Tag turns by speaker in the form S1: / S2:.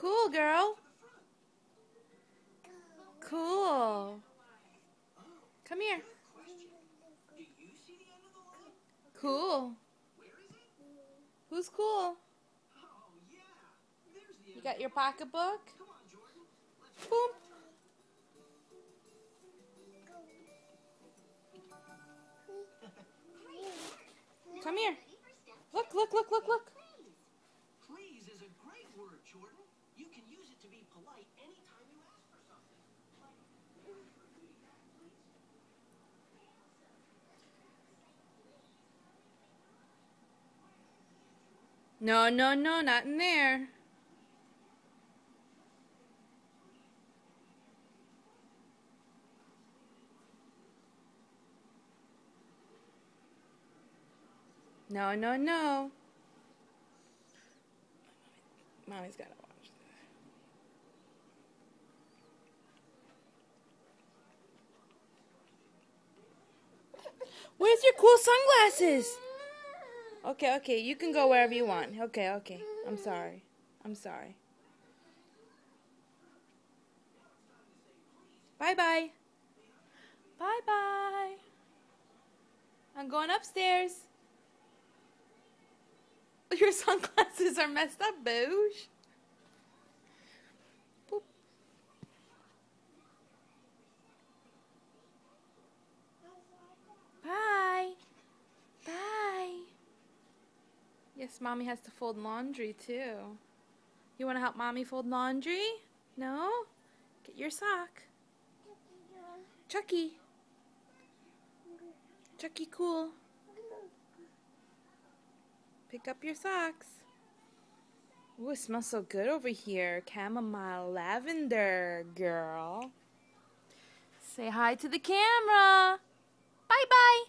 S1: Cool, girl. Cool. Come here. Cool. Who's cool? You got your pocketbook? Boom. Come here. Look, look, look, look, look.
S2: Please is a great word, Jordan. You can use it to be polite anytime you ask for something.
S1: No, no, no, not in there. No, no, no. Mommy's gotta watch this. Where's your cool sunglasses? Okay, okay, you can go wherever you want. Okay, okay. I'm sorry. I'm sorry. Bye-bye. Bye-bye. I'm going upstairs. Your sunglasses are messed up, Boosh. Boop. Bye. Bye. Yes, Mommy has to fold laundry, too. You want to help Mommy fold laundry? No? Get your sock. Chucky. Chucky cool. Pick up your socks. Ooh, it smells so good over here. Chamomile lavender, girl. Say hi to the camera. Bye-bye.